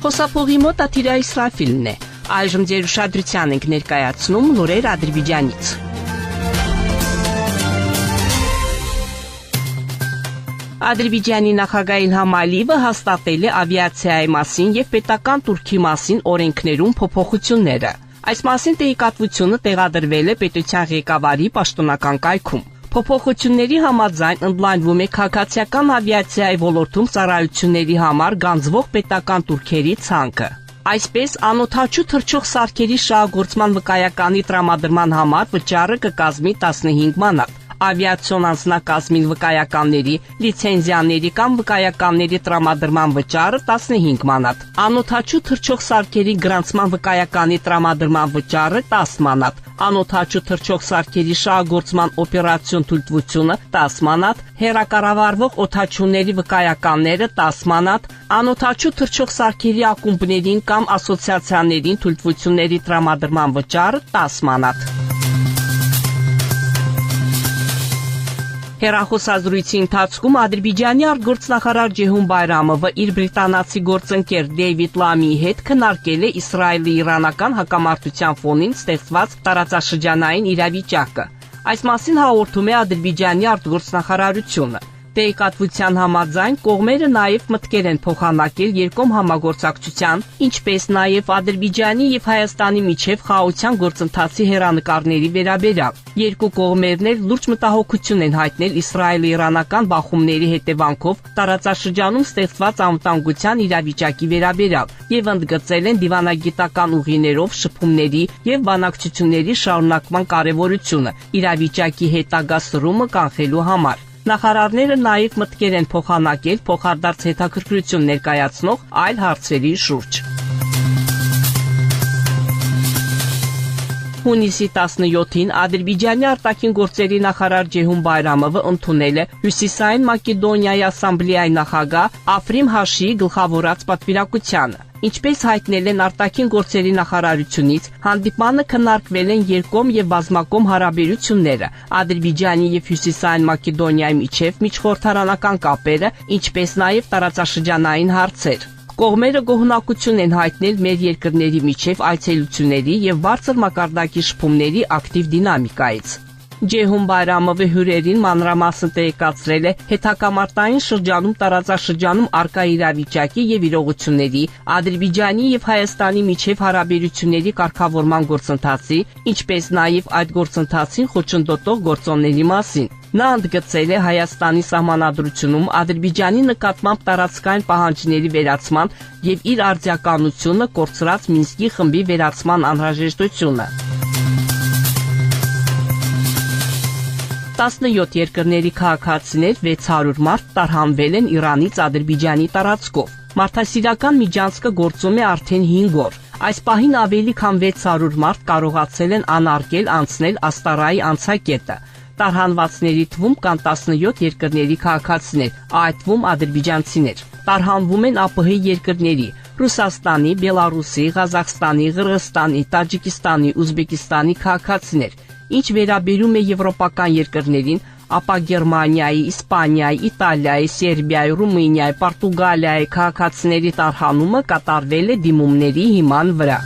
Խոսափողի մոտ Աթիրա Իսրաֆիլն է, այժմ ձեր ուշադրության ենք ներկայացնում լուրեր Ադրբեջանից։ Ադրբեջանի նախագահ Իլհամ Ալիևը հաստատել է ավիացիայի մասին և պետական տուրքի մասին օրենքներում փոփոխությունները։ Այս մասին տեղեկատվությունը տեղադրվել է պետության ղեկավարի պաշտոնական կայքում։ Փոփոխությունների համաձայն ընդլայնվում է քաղաքացիական ավիացիայի ոլորտում ծառայությունների համար գանձվող պետական տուրքերի ցանկը։ Այսպես, անօդաչու թռչող սարքերի շահագործման վկայականի տրամադրման համար վճարը կկազմի 15 մանատ, ավիացիոն անձնակազմին վկայականների, լիցենզիաների կամ վկայականների տրամադրման վճարը 15 մանատ, անօդաչու թռչող սարքերի գրանցման վկայականի տրամադրման վճարը 10 մանատ, անօդաչու թռչող սարքերի շահագործման օպերացիոն թույլտվությունը 10 մանատ, հեռակառավարվող օդաչուների վկայականները 10 մանատ, անօդաչու թռչող սարքերի ակումբներին կամ ասոցիացիաներին թույլտվությունների տրամադրման վճարը 10 մանատ։ Հեռախոսազրույցի ընթացքում Ադրբեջանի արտգործնախարար Ջեհուն Բայրամովը իր բրիտանացի գործընկեր Դեյվիդ Լամիի հետ քննարկել է Իսրայելի իրանական հակամարտության ֆոնին ստեղծված տարածաշրջանային իրավիճակը։ Այս մասին հաղորդում է Ադրբեջանի արտգործնախարարությունը։ Տեղեկատվության համաձայն կողմերը նաև մտքեր են փոխանակել երկկողմ համագործակցության, ինչպես նաև Ադրբեջանի և Հայաստանի միջև խաղաղության գործընթացի հեռանկարների վերաբերյալ։ Երկու կողմերն էլ լուրջ մտահոգություն են հայտնել իսրայել-իրանական բախումների հետևանքով տարածաշրջանում ստեղծված անվտանգության իրավիճակի վերաբերյալ և ընդգծել են դիվանագիտական ուղիներով շփումների և բանակցությունների շարունակման կարևորությունը իրավիճակի հետագա սրումը կանխելու համար։ Նախարարները նաև մտքեր են փոխանակել փոխադարձ հետաքրքրություն ներկայացնող այլ հարցերի շուրջ։ Հունիսի 17-ին Ադրբեջանի արտաքին գործերի նախարար Ջեհուն Բայրամովը ընդունել է Հյուսիսային Մակեդոնիայի ասամբլեայի նախագահ Աֆրիմ Հաշիի գլխավորած պատվիրակությանը։ Ինչպես հայտնել են արտաքին գործերի նախարարությունից, հանդիպմանը քննարկվել են երկկողմ և բազմակողմ հարաբերությունները, Ադրբեջանի և Հյուսիսային Մակեդոնիայի միջև միջխորհրդարանական կապերը, ինչպես նաև տարածաշրջանային հարցեր։ Կողմերը գոհունակություն են հայտնել մեր երկրների միջև այցելությունների և բարձր մակարդակի շփումների ակտիվ դինամիկայից։ Ջեհուն Բայրամովը հյուրերին մանրամասն տեղեկացրել է հետհակամարտային շրջանում տարածաշրջանում առկա իրավիճակի և իրողությունների, Ադրբեջանի և Հայաստանի միջև հարաբերությունների կարգավորման գործընթացի, ինչպես նաև այդ գործընթացին խոչընդոտող գործոնների մասին։ Նա ընդգծել է Հայաստանի սահմանադրությունում Ադրբեջանի նկատմամբ տարածքային պահանջների վերացման և իր արդիականությունը կորցրած Մինսկի խմբի վերացման անհրաժեշտությունը։ 17 երկրների քաղաքացիներ 600 մարդ տարհանվել են Իրանից Ադրբեջանի տարածքով։ Մարդասիրական միջանցքը գործում է արդեն 5 օր։ Այս պահին ավելի քան 600 մարդ կարողացել են անարգել անցնել Աստարայի անցակետը։ Տարհանվածների թվում կան 17 երկրների քաղաքացիներ, այդ թվում ադրբեջանցիներ։ Տարհանվում են ԱՊՀ երկրների՝ Ռուսաստանի, Բելարուսի, Ղազախստանի, Ղրղըզստանի, Տաջիկստանի, Ուզբեկստանի քաղաքացիներ։ Ինչ վերաբերում է եվրոպական երկրներին, ապա Գերմանիայի, Իսպանիայի, Իտալիայի, Սերբիայի, Ռումինիայի, Պորտուգալիայի քաղաքացիների տարհանումը կատարվել է դիմումների հիման վրա։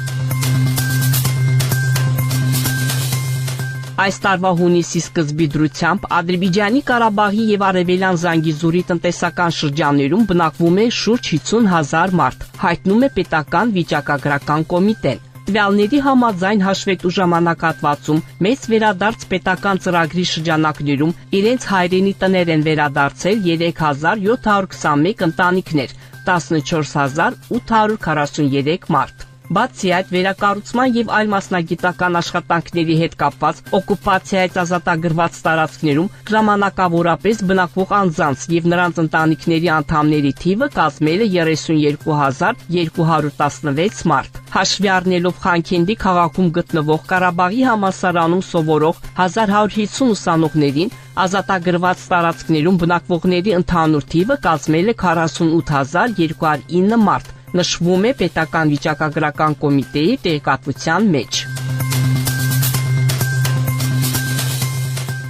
Այս տարվա հունիսի սկզբի դրությամբ Ադրբեջանի Ղարաբաղի և Արևելյան Զանգիզուրի տնտեսական շրջաններում բնակվում է շուրջ 50,000 մարդ, հայտնում է պետական վիճակագրական կոմիտեն։ Տվյալների համաձայն հաշվետու ժամանակահատվածում մեծ վերադարձ պետական ծրագրի շրջանակներում իրենց հայրենի տներ են վերադարձել 3721 ընտանիքներ, 14843 մարդ։ Բացի այդ, վերակառուցման և այլ մասնագիտական աշխատանքների հետ կապված օկուպացիայից ազատագրված տարածքներում ժամանակավորապես բնակվող անձանց և նրանց ընտանիքների անդամների թիվը կազմել է 32216 մարդ։ Հաշվի առնելով Խանքենդի քաղաքում գտնվող Ղարաբաղի համալսարանում սովորող 1150 ուսանողներին, ազատագրված տարածքներում բնակվողների ընդհանուր թիվը կազմել է 48209 մարդ։ նշվում է պետական վիճակագրական կոմիտեի տեղեկատվության մեջ։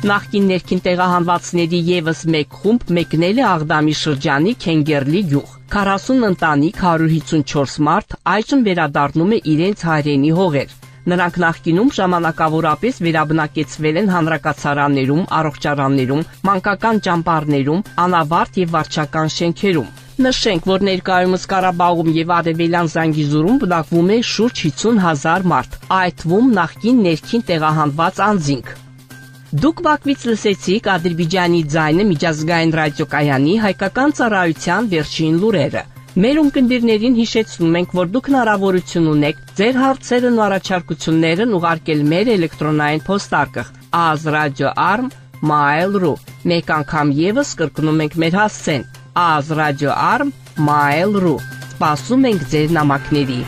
Նախկին ներքին տեղահանվածների եւս մեկ խումբ մեկնել է Աղդամի շրջանի Քենգերլի գյուղ։ 40 ընտանիք, 154 մարդ այժմ վերադառնում է իրենց հայրենի հողեր։ Նրանք նախկինում ժամանակավորապես վերաբնակեցվել են հանրակացարաններում, առողջարաններում, մանկական ճամբարներում, անավարտ եւ վարչական շենքերում։ Նշենք, որ ներկայումս Ղարաբաղում եւ Արևելյան Զանգիզուրում բնակվում է շուրջ 50,000 մարդ, այդ թվում նախկին ներքին տեղահանված անձինք։ Դուք Բաքվից լսեցիք Ադրբեջանի ձայնը միջազգային ռադիոկայանի հայկական ծառայության վերջին լուրերը։ Մեր ունկնդիրներին հիշեցնում ենք, որ դուք հնարավորություն ունեք ձեր հարցերն ու առաջարկություններն ուղարկել մեր էլեկտրոնային փոստարկղ azradio@mail.ru։ Մեկ անգամ եւս կրկնում ենք մեր հասցեն azradio@mail.ru։ Սպասում ենք ձեր նամակների։